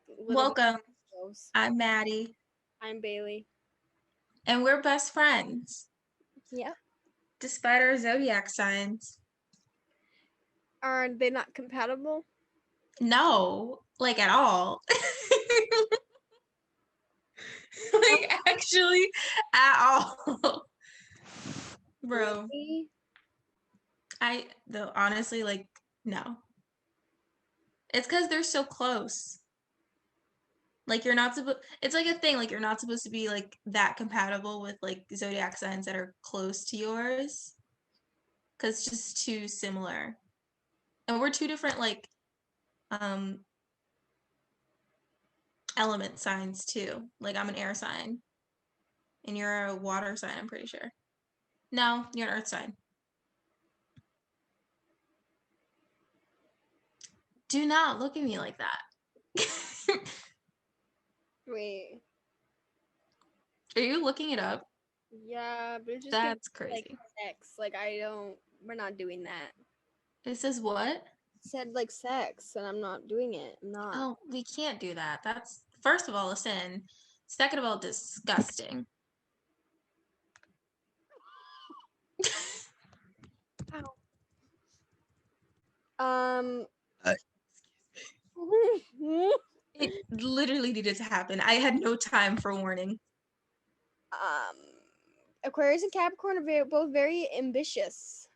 little bit Welcome. close. I'm Maddie, I'm Bailey. and we're best friends, Yeah. despite our zodiac signs. Are they not compatible? No, like at all. Like actually, at all, bro. Really? Honestly, like, no. It's because they're so close. Like you're not supposed. It's like a thing. Like you're not supposed to be like that compatible with like zodiac signs that are close to yours, because it's just too similar. And we're two different like um element signs too. Like I'm an air sign and you're a water sign, I'm pretty sure. No, you're an earth sign. Do not look at me like that. Wait. Are you looking it up? Yeah, but it's just gonna That's be like crazy. sex. We're not doing that. It says what? It said like sex, and I'm not doing it. I'm not. Oh, we can't do that. That's first of all a sin. Second of all, disgusting. Um. It literally needed to happen. I had no time for warning. um. Aquarius and Capricorn are both very ambitious.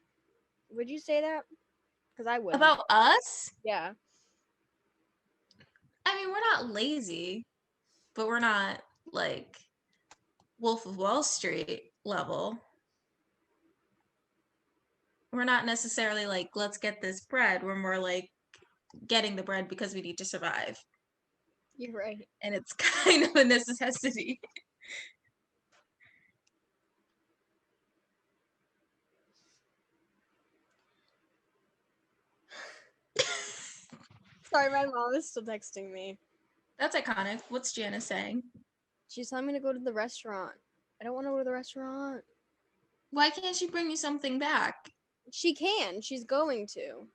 Would you say that? Because I wouldn't. About us? Yeah. I mean, we're not lazy, but we're not like Wolf of Wall Street level. We're not necessarily like, let's get this bread. We're more like getting the bread because we need to survive. You're right. And it's kind of a necessity. Sorry, my mom is still texting me. That's iconic. What's Janice saying? She's telling me to go to the restaurant. I don't want to go to the restaurant. Why can't she bring you something back? She can. She's going to.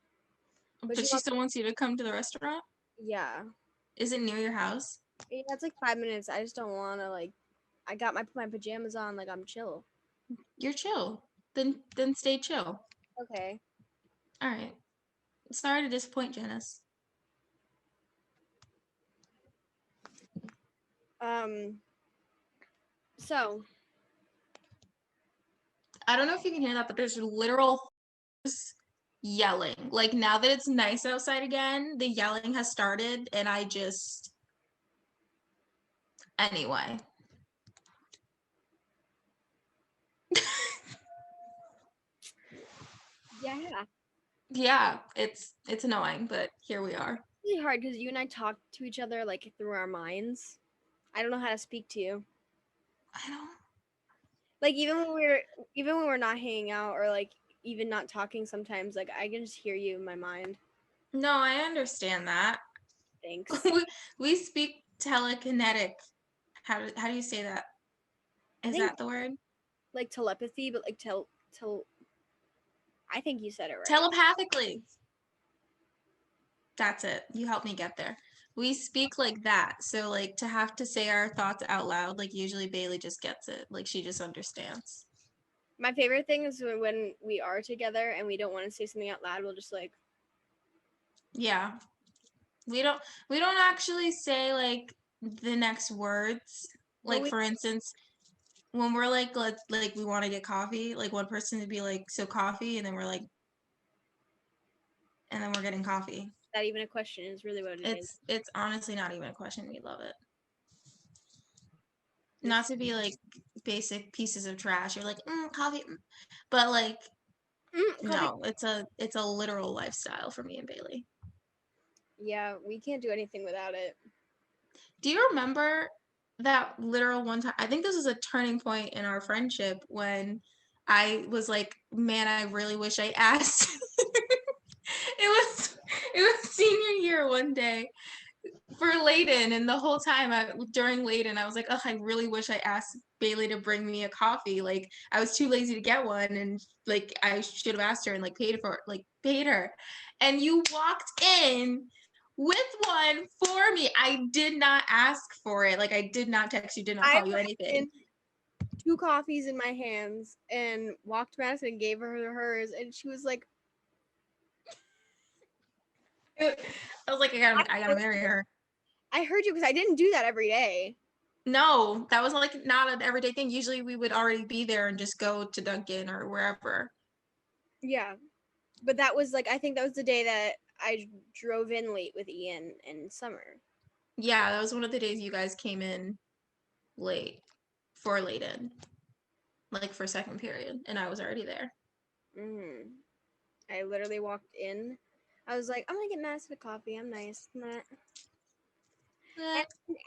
But she still wants you to come to the restaurant? Yeah. Is it near your house? Yeah, it's like 5 minutes. I just don't want to like. I got my pajamas on. Like I'm chill. You're chill. Then stay chill. Okay. All right. Sorry to disappoint, Janice. So. I don't know if you can hear that, but there's literal yelling. Like now that it's nice outside again, the yelling has started, and I just. Anyway. Yeah. Yeah, it's annoying, but here we are. It's really hard because you and I talk to each other like through our minds. I don't know how to speak to you. I don't. Like even when we're not hanging out or like even not talking sometimes, like I can just hear you in my mind. No, I understand that. Thanks. we speak telekinetic. How do you say that? Is that the word? Like telepathy, but like I think you said it right. Telepathically. That's it. You helped me get there. We speak like that. So like to have to say our thoughts out loud, like usually Bailey just gets it. Like she just understands. My favorite thing is when we are together and we don't want to say something out loud, we'll just like. Yeah. We don't actually say like the next words. Like for instance, when we're like we want to get coffee, like one person would be like, so coffee, and then we're like, and then we're getting coffee. Not even a question is really what it is. It's honestly not even a question. We love it. Not to be like basic pieces of trash. You're like, coffee, but like, no, it's a literal lifestyle for me and Bailey. Yeah, we can't do anything without it. Do you remember that literal one time? I think this was a turning point in our friendship when I was like, man, I really wish I asked. It was senior year one day for Layden, and the whole time during Layden, I was like, oh, I really wish I asked Bailey to bring me a coffee. Like I was too lazy to get one, and like I should have asked her and like paid her. And you walked in with one for me. I did not ask for it. Like, I did not text you, did not call you, anything. 2 coffees in my hands and walked to Madison and gave her hers, and she was like, I was like, I gotta marry her. I heard you because I didn't do that every day. No, that was like not an everyday thing. Usually we would already be there and just go to Dunkin' or wherever. Yeah. But that was like, I think that was the day that I drove in late with Ian in summer. Yeah, that was one of the days you guys came in late in, like for second period, and I was already there. Mm-hmm. I literally walked in. I was like, I'm gonna get Madison a coffee. I'm nice. Nah.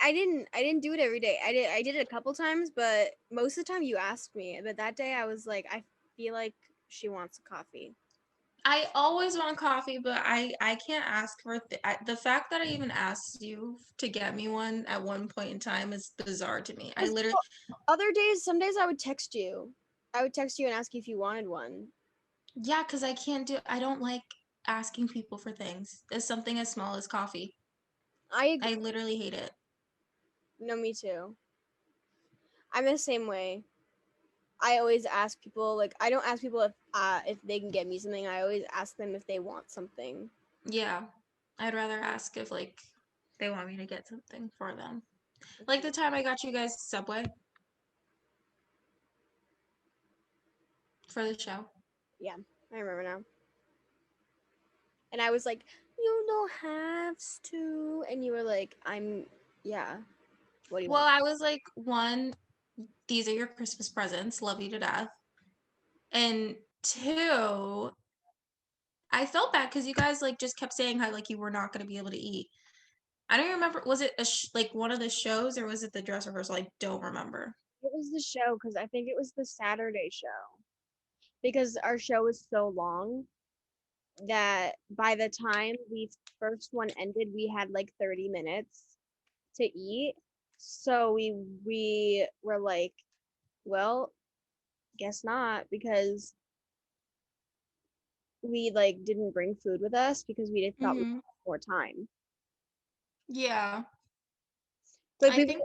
I didn't do it every day. I did it a couple times, but most of the time you asked me. But that day I was like, I feel like she wants a coffee. I always want coffee, but I can't ask for the fact that I even asked you to get me one at one point in time is bizarre to me. I literally Other days, some days I would text you. I would text you and ask you if you wanted one. Yeah, because I don't like asking people for things. It's something as small as coffee. I literally hate it. No, me too. I'm the same way. I always ask people, like, I don't ask people if they can get me something. I always ask them if they want something. Yeah. I'd rather ask if like they want me to get something for them. Like the time I got you guys Subway for the show. Yeah, I remember now. And I was like, you don't have to. And you were like, yeah. What do you Well, want? I was like, one, these are your Christmas presents, love you to death. And two, I felt bad because you guys like just kept saying how like you were not going to be able to eat. I don't remember. Was it like one of the shows or was it the dress rehearsal? I don't remember. It was the show because I think it was the Saturday show. Because our show was so long that by the time the first one ended, we had like 30 minutes to eat. So we were like, well, guess not, because we like didn't bring food with us because we thought we had more time. Yeah. Like I think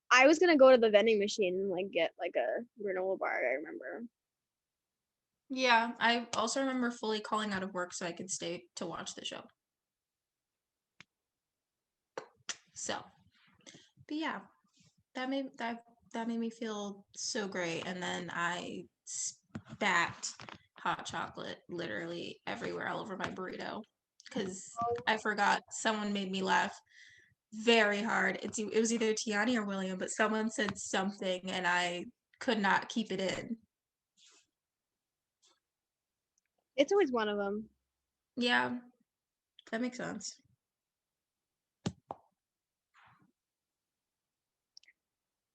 I was gonna go to the vending machine and like get like a granola bar. I remember. Yeah, I also remember fully calling out of work so I could stay to watch the show. So, but yeah, that made me feel so great. And then I spat hot chocolate literally everywhere all over my burrito because I forgot someone made me laugh very hard. It was either Tiani or William, but someone said something and I could not keep it in. It's always one of them. Yeah, that makes sense.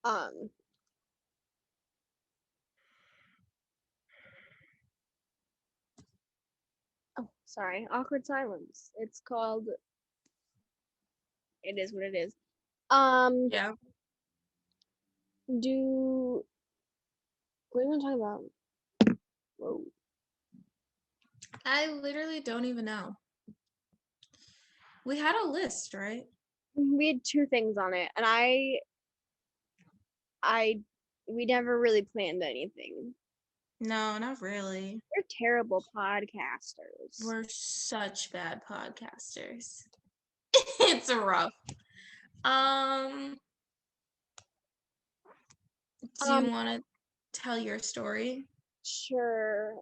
Um. Oh, sorry. Awkward silence. It's called. It is what it is. Yeah. Do what are you gonna talk about? Whoa. I literally don't even know. We had a list, right? We had 2 things on it, and we never really planned anything. No, not really. We're terrible podcasters. We're such bad podcasters. It's rough. Um, do you want to tell your story? Sure.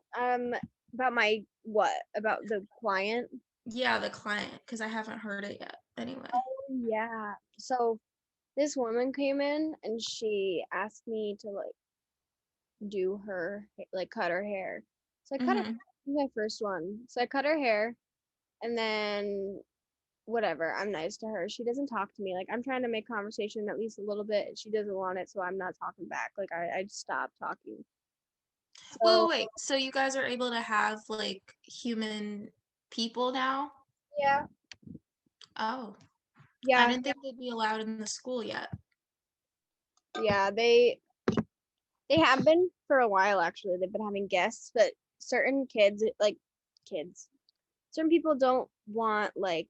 About my what? About the client? Yeah, the client, because I haven't heard it yet. Anyway. Yeah. So this woman came in and she asked me to like do her like cut her hair. So I cut her my first one. So I cut her hair and then whatever, I'm nice to her. She doesn't talk to me. Like I'm trying to make conversation at least a little bit and she doesn't want it, so I'm not talking back. Like I stopped talking. So Wait. So you guys are able to have like human people now? yeah. Oh, I Yeah. didn't think they'd be allowed in the school yet. Yeah, they have been for a while actually. They've been having guests, but certain kids, certain people don't want like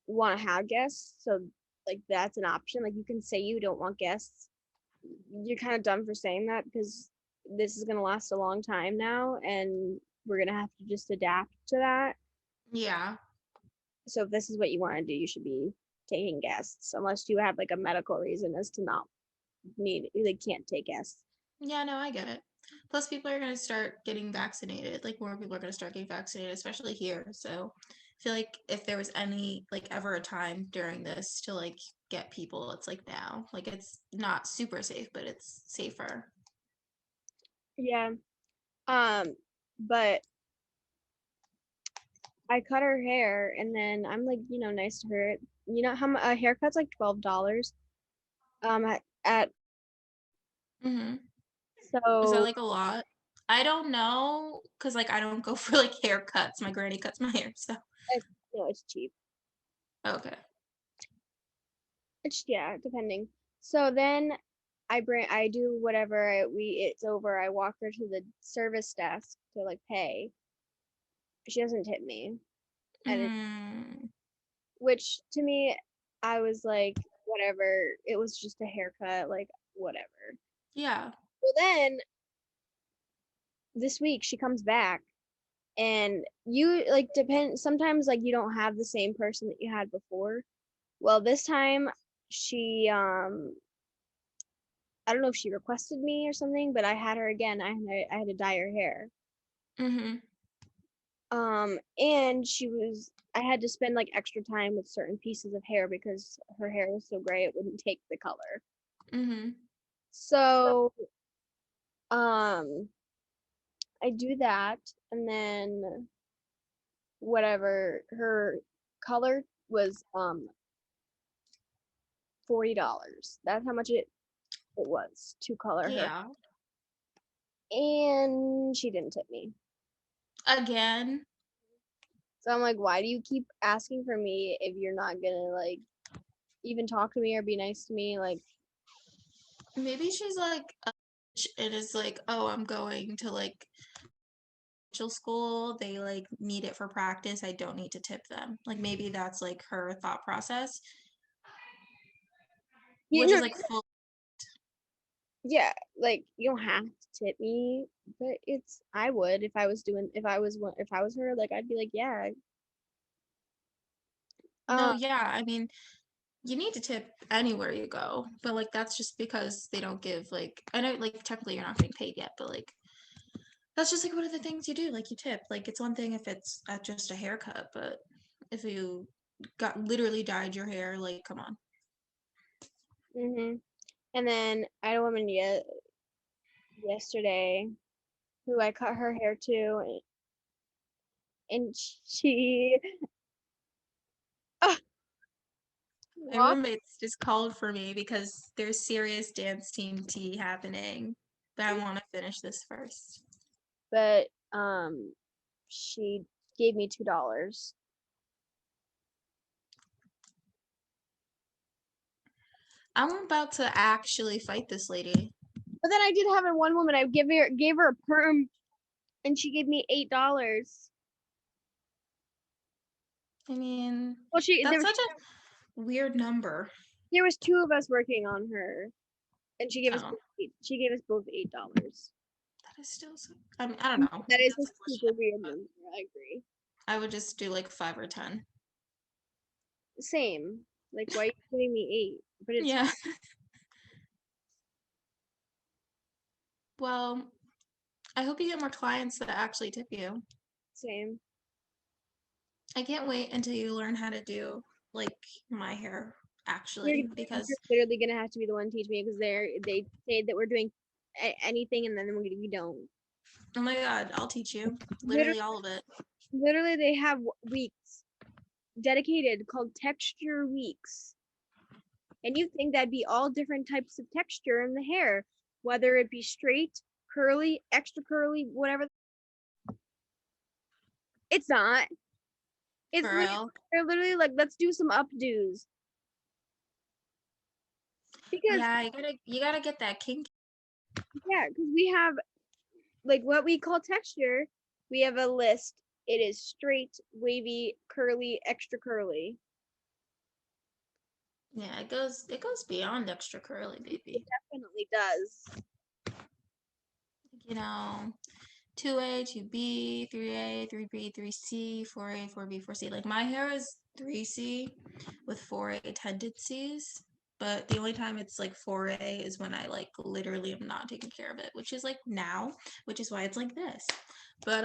want to have guests, so like that's an option. Like you can say you don't want guests. You're kind of dumb for saying that because this is gonna last a long time now, and we're gonna have to just adapt to that. Yeah. So if this is what you want to do, you should be taking guests, unless you have like a medical reason as to not need, they can't take guests. Yeah, no, I get it. Plus, people are going to start getting vaccinated. Like, more people are going to start getting vaccinated, especially here. So, I feel like if there was any, like, ever a time during this to, like, get people, it's like now. Like, it's not super safe, but it's safer. Yeah. But I cut her hair, and then I'm like, nice to her. You know how a haircut's like $12. At Mm-hmm. Is that so like a lot? I don't know, because, like, I don't go for, like, haircuts. My granny cuts my hair, so. it's it's cheap. Okay. It's yeah, depending. So then I do whatever it's over. I walk her to the service desk to like pay. She doesn't tip me, and Mm, which to me, I was like, whatever. It was just a haircut, like whatever. yeah. Well, then this week she comes back, and you like depend. Sometimes like you don't have the same person that you had before. Well, this time she I don't know if she requested me or something, but I had her again. I had to dye her hair. Mm-hmm. And I had to spend like extra time with certain pieces of hair because her hair was so gray it wouldn't take the color. Mm-hmm. So, um, I do that, and then whatever her color was $40. That's how much it was to color her. Yeah. And she didn't tip me. Again. So I'm like, why do you keep asking for me if you're not gonna like even talk to me or be nice to me? Like, Maybe she's like, it is like, oh, I'm going to like school. They like need it for practice. I don't need to tip them. Like maybe that's like her thought process, you which is know, like full. yeah, like you don't have to tip me, but I would if I was her, like I'd be like, yeah. No, Um, yeah. I mean, you need to tip anywhere you go, but like that's just because they don't give like I know like technically you're not getting paid yet, but like that's just like one of the things you do. Like you tip. Like it's one thing if it's at just a haircut, but if you got literally dyed your hair, like come on. and then I had a woman yesterday who I cut her hair to, and she uh, My walked, roommates just called for me because there's serious dance team tea happening, but I want to finish this first. but she gave me $2. I'm about to actually fight this lady. But then I did have one woman. I gave her a perm, and she gave me $8. I mean, Well, that's such a weird number. there was two of us working on her, and Oh, she gave us both $8. that is still so. I mean, I don't know. That Maybe is a that's a super question, weird but number. I agree. I would just do like 5 or 10. Same. Like, why are you giving me 8? But it's Yeah. Well, I hope you get more clients that actually tip you. same. I can't wait until you learn how to do like my hair You're, actually you're because literally gonna have to be the one to teach me because they say that we're doing anything and then we don't. oh my god, I'll teach you Literally, literally all of it. literally, they have weeks dedicated called texture weeks, and you think that'd be all different types of texture in the hair, whether it be straight, curly, extra curly, whatever. It's not. It's For literally real. they're literally like, let's do some updos because Yeah, you gotta get that kink. yeah, because we have like what we call texture. We have a list. It is straight, wavy, curly, extra curly. Yeah, it goes beyond extra curly, It baby. definitely does. You know, 2A, 2B, 3A, 3B, 3C, 4A, 4B, 4C. Like my hair is 3C with 4A tendencies, but the only time it's like 4A is when I like literally am not taking care of it, which is like now, which is why it's like this. But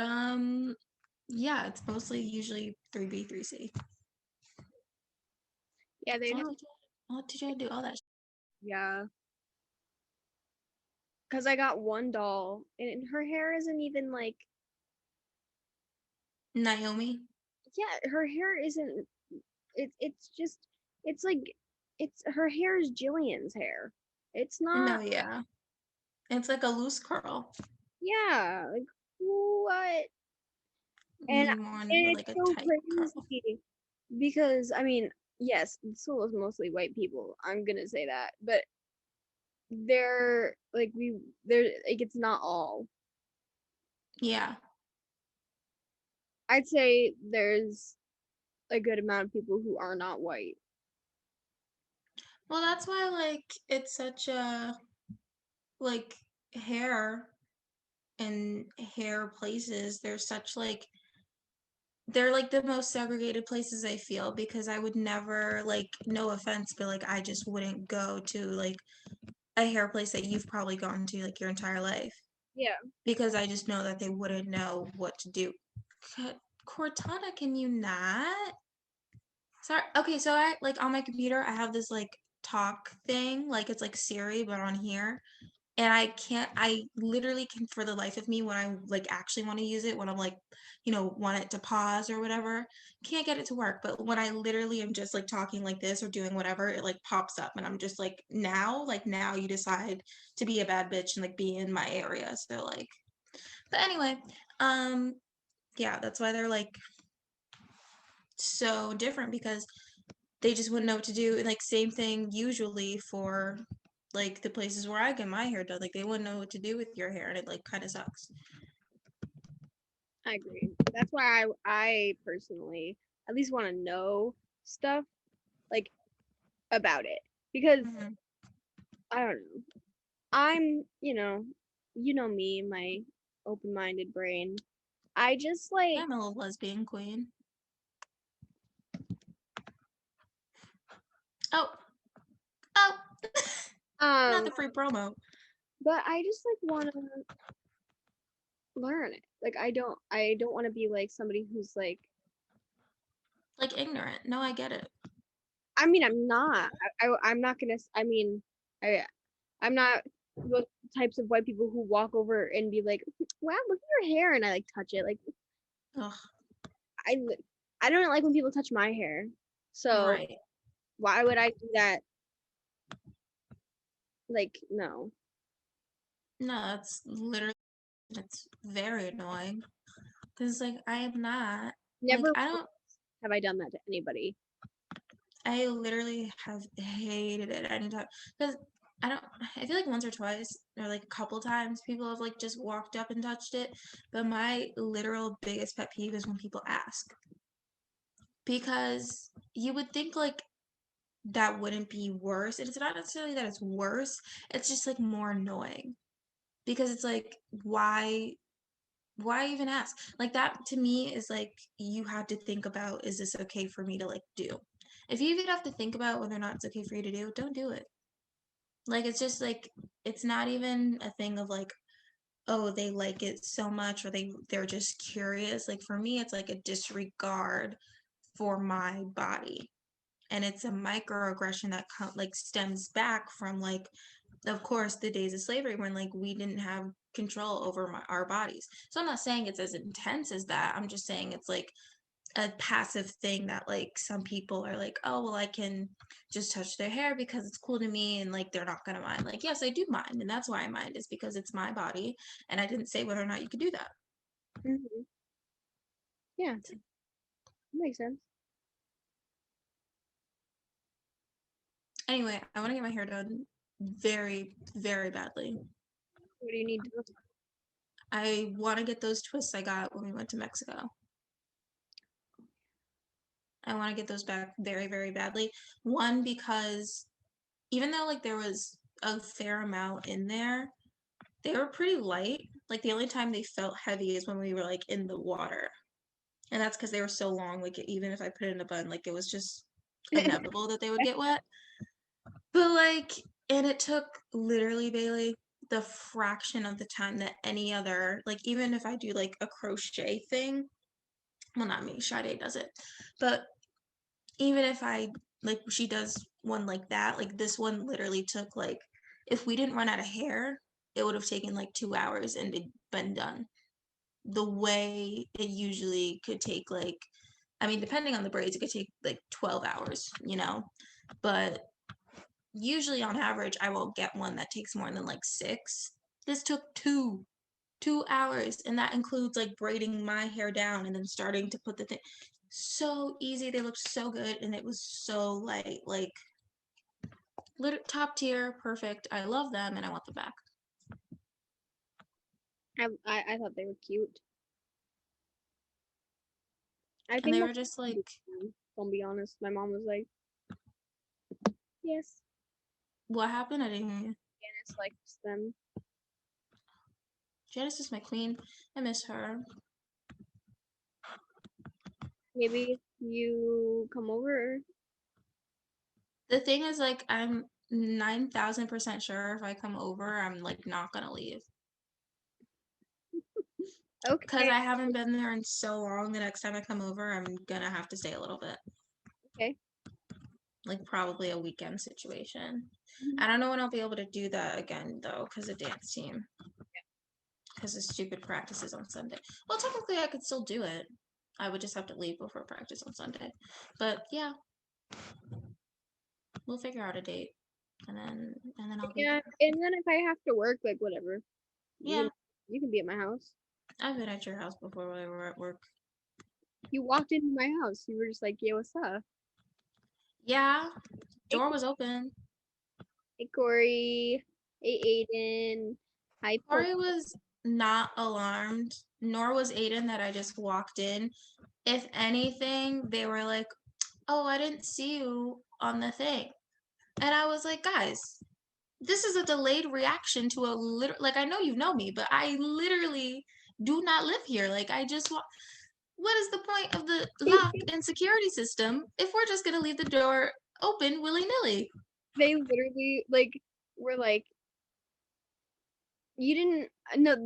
yeah, it's mostly usually 3B, 3C. Yeah, they don't. I'll teach you how to do all that. Yeah, because I got one doll, and her hair isn't even like. Naomi? Yeah, her hair isn't. It's just. It's like. It's her hair is Jillian's hair. It's No, not. yeah. It's like a loose curl. Yeah, like what? You And need one with and like it's a so tight curl. crazy because I mean, yes, Seoul is mostly white people. I'm gonna say that, but they're like they're like it's not all. Yeah. I'd say there's a good amount of people who are not white. Well, that's why like it's such a like hair and hair places. They're like the most segregated places I feel because I would never like no offense, but like I just wouldn't go to like a hair place that you've probably gone to like your entire life Yeah, because I just know that they wouldn't know what to do. Cortana, can you not? Sorry. Okay, so I like on my computer, I have this like talk thing, like it's like Siri, but on here. And I literally can for the life of me when I like actually want to use it, when I'm like, want it to pause or whatever, can't get it to work. But when I literally am just like talking like this or doing whatever, it like pops up and I'm just like now you decide to be a bad bitch and like be in my area. So like, but anyway, um, yeah, that's why they're like so different because they just wouldn't know what to do. And like same thing usually for like the places where I get my hair done. Like they wouldn't know what to do with your hair and it like kind of sucks. I agree. That's why I personally at least want to know stuff like about it because Hmm. I don't know. I'm, you know me, my open-minded brain. I just like I'm a little lesbian queen. Oh, oh, not um the free promo. but I just like want to learn it. Like I don't want to be like somebody who's like Like ignorant. No, I get it. I mean I'm not. I'm not gonna I mean I I'm not those types of white people who walk over and be like, "Wow, look at your hair," and I like touch it. Like Ugh, I I don't like when people touch my hair. So right. why would I do that? Like no. No, that's literally, it's very annoying. Because, like, I am not, like, Never I don't, have I done that to anybody. I literally have hated it anytime. Because I feel like once or twice, or like a couple times, people have, like, just walked up and touched it. But my literal biggest pet peeve is when people ask. Because you would think, like, that wouldn't be worse. And it's not necessarily that it's worse, it's just, like, more annoying. Because it's like, why even ask? Like that to me is like you had to think about, is this okay for me to like do? If you even have to think about whether or not it's okay for you to do, don't do it. Like it's just like it's not even a thing of like, oh, they like it so much or they're just curious. Like for me, it's like a disregard for my body. And it's a microaggression that like stems back from like of course the days of slavery when like we didn't have control over our bodies. So I'm not saying it's as intense as that. I'm just saying it's like a passive thing that like some people are like, oh well, I can just touch their hair because it's cool to me and like they're not gonna mind. Like yes, I do mind, and that's why I mind is because it's my body and I didn't say whether or not you could do that. Hmm. Yeah, makes sense. Anyway, I want to get my hair done very very badly. What do you need to know? I want to get those twists I got when we went to Mexico. I want to get those back very, very badly. One, because even though like there was a fair amount in there, they were pretty light. Like the only time they felt heavy is when we were like in the water. And that's because they were so long. Like even if I put it in a bun, like it was just inevitable that they would get wet. But like, and it took literally, Bailey, the fraction of the time that any other, like even if I do like a crochet thing, well, not me, Sade does it, but even if I, like she does one like that, like this one literally took like, if we didn't run out of hair, it would have taken like 2 hours and it'd been done. The way it usually could take like, I mean, depending on the braids, it could take like 12 hours, you know, but usually on average, I won't get one that takes more than like 6. This took 2 hours, and that includes like braiding my hair down and then starting to put the thing. So easy. They looked so good, and it was so light. Like, top tier, perfect. I love them, and I want them back. I thought they were cute. I And think they my were just like, I'll be honest. My mom was like, yes. what happened? I didn't hear you. Janice likes them. Janice is my queen. I miss her. Maybe you come over. The thing is, like, I'm 9,000% sure if I come over, I'm like not gonna leave. Because Okay. I haven't been there in so long, the next time I come over, I'm gonna have to stay a little bit. Okay. Like, probably a weekend situation. I don't know when I'll be able to do that again, though, because of dance team. Because of stupid practices on Sunday. Well, technically, I could still do it. I would just have to leave before practice on Sunday. But, yeah. We'll figure out a date. And then I'll be Yeah, there. and then if I have to work, like whatever, Yeah. you can be at my house. I've been at your house before when we were at work. You walked into my house. You were just like, "Yeah, what's up?" Yeah. Hey, Door was open. hey Corey. Hey Aiden. Hi Pope. Corey was not alarmed, nor was Aiden that I just walked in. If anything, they were like, "Oh, I didn't see you on the thing." And I was like, "Guys, this is a delayed reaction to a like I know you know me, but I literally do not live here. Like I just what is the point of the lock and security system if we're just going to leave the door open willy-nilly?" They literally like were like, you didn't. No,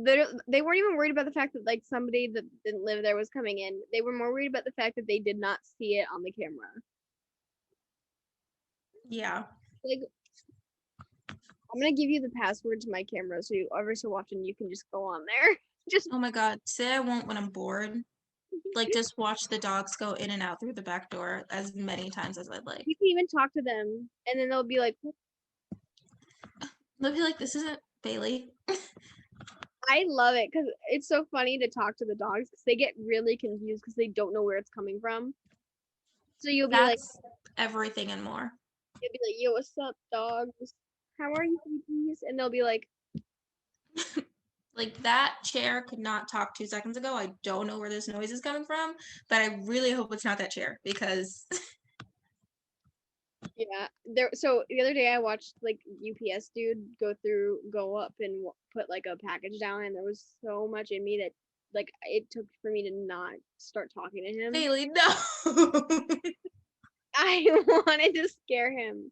they weren't even worried about the fact that like somebody that didn't live there was coming in. They were more worried about the fact that they did not see it on the camera. Yeah. Like, I'm gonna give you the password to my camera, so you every so often you can just go on there. Just Oh my God. Say I won't when I'm bored. Like just watch the dogs go in and out through the back door as many times as I'd like. you can even talk to them, and then they'll be like, They'll be like, "This isn't Bailey." I love it because it's so funny to talk to the dogs because they get really confused because they don't know where it's coming from. So That's everything and more. you'll be like, yo, what's up, dogs? How are you, babies? And they'll be like, Like that chair could not talk 2 seconds ago. I don't know where this noise is coming from, but I really hope it's not that chair because yeah. There. So the other day I watched like UPS dude go up and put like a package down, and there was so much in me that like it took for me to not start talking to him. Bailey, no. I wanted to scare him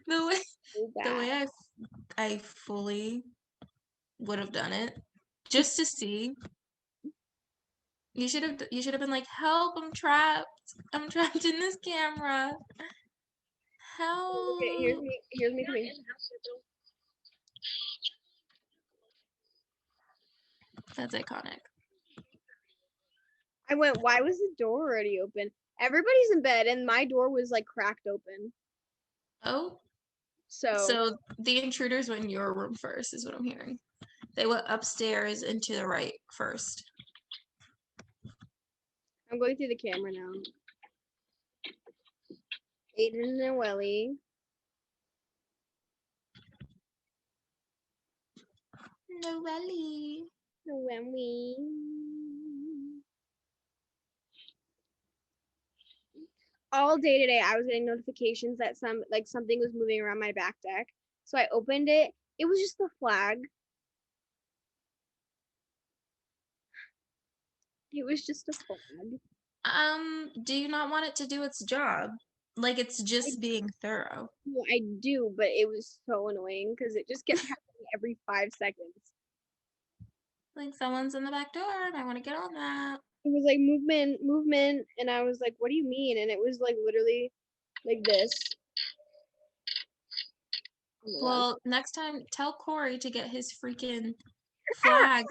the way so the bad. way I fully would have done it just to see. You should have been like, "Help, I'm trapped. I'm trapped in this camera. Okay, Help." here's me coming. That's iconic. I went, why was the door already open? Everybody's in bed and my door was like cracked open. Oh, So so the intruders went in your room first is what I'm hearing. They went upstairs and to the right first. I'm going through the camera now. Aiden and Welly. Noelle. When we all day today I was getting notifications that something was moving around my back deck. So I opened it. It was just a flag. It was just a flag. Do you not want it to do its job? Like it's I, just being thorough. I do, but it was so annoying because it just kept happening every 5 seconds. Like someone's in the back door and I want to get on that. It was like movement, and I was like, "What do you mean?" And it was like literally like this. Oh my god! Well, next time tell Corey to get his freaking flags.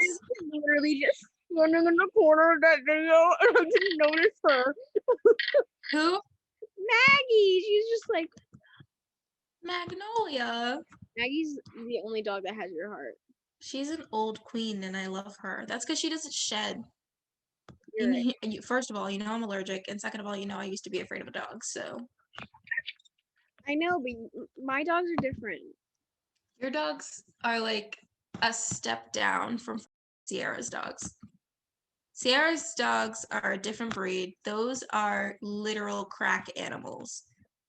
Literally just standing in the corner of that video, and I didn't notice her. Who? Maggie. She's just like Magnolia. Maggie's the only dog that has your heart. She's an old queen and I love her. That's because she doesn't shed. You're right. First of all, you know I'm allergic, and second of all, you know I used to be afraid of a dog. So I know, but my dogs are different. your dogs are like a step down from Sierra's dogs. Sierra's dogs are a different breed. Those are literal crack animals.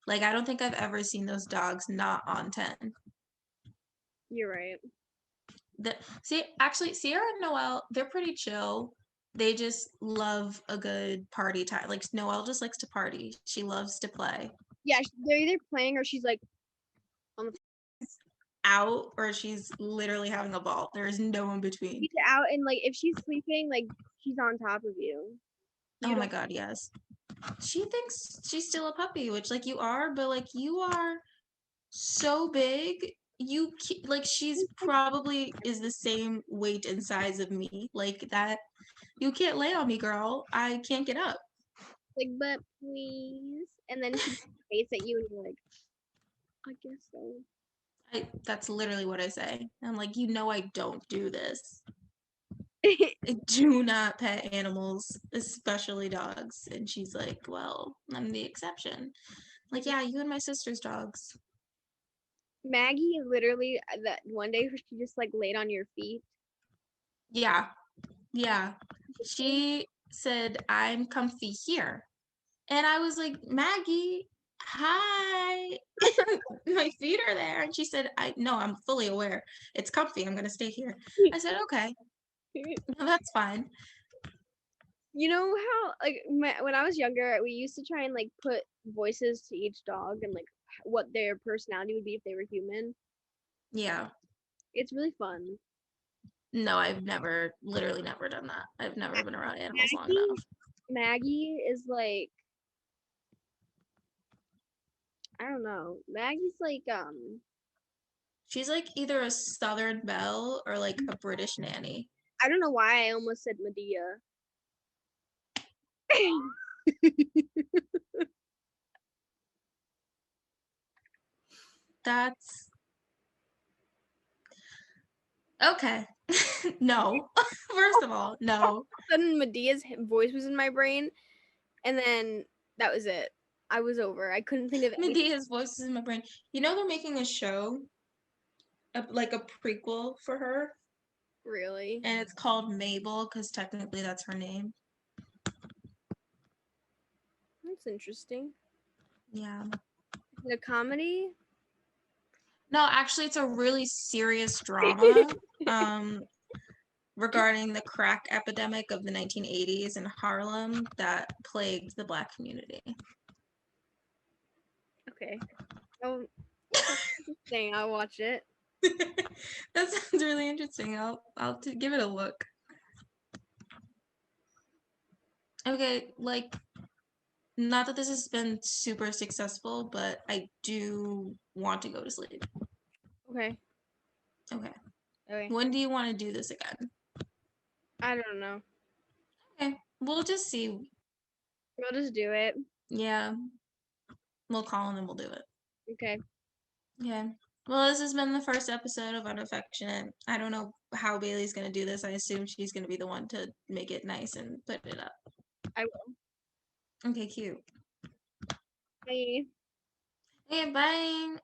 Like I don't think I've ever seen those dogs not on 10. You're right. Actually, Sierra and Noelle, they're pretty chill. They just love a good party time. Like Noelle just likes to party. She loves to play. Yeah, they're either playing or she's like on the Out or she's literally having a ball. There is no in between. she's out, and like if she's sleeping, like she's on top of you. You Oh my don't. god, yes. She thinks she's still a puppy, which like you are, but like you are so big. Like she's probably is the same weight and size of me. Like that you can't lay on me, girl. I can't get up. Like, but please. And then she face at you, and you're like, I guess so. That's literally what I say. I'm like, you know, I don't do this. I do not pet animals, especially dogs. And she's like, well, I'm the exception. Like, yeah, you and my sister's dogs. Maggie literally that one day she just like laid on your feet. Yeah, yeah. She said, I'm comfy here. And I was like, Maggie, hi. My feet are there. And she said, I no, I'm fully aware. It's comfy. I'm gonna stay here. I said, okay, that's fine. You know how like when I was younger, we used to try and like put voices to each dog and like what their personality would be if they were human. Yeah. It's really fun. No, I've never, literally never done that. I've never been around animals long Maggie, enough. Maggie is like I don't know. Maggie's like She's like either a Southern Belle or like a British nanny. I don't know why I almost said Medea. That's okay. No. First of all, no. Sudden Medea's voice was in my brain, and then that was it. I was over. I couldn't think of anything. Medea's voice is in my brain. You know they're making a show, like a prequel for her, Really. and it's called Mabel because technically that's her name. That's interesting. Yeah. The comedy. No, actually, it's a really serious drama. Regarding the crack epidemic of the 1980s in Harlem that plagued the Black community. Okay. Oh, interesting. I'll watch it. That sounds really interesting. I'll give it a look. Okay, like not that this has been super successful, but I do want to go to sleep. Okay. Okay. Okay. When do you want to do this again? I don't know. Okay, we'll just see. We'll just do it. Yeah, we'll call and then we'll do it. Okay. Okay. Well, this has been the first episode of Unaffectionate. I don't know how Bailey's gonna do this. I assume she's gonna be the one to make it nice and put it up. I will. Okay, cute. Bye. Okay, bye.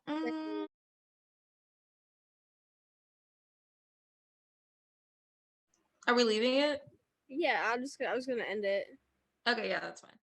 Are we leaving it? Yeah, I was gonna end it. Okay, yeah, that's fine.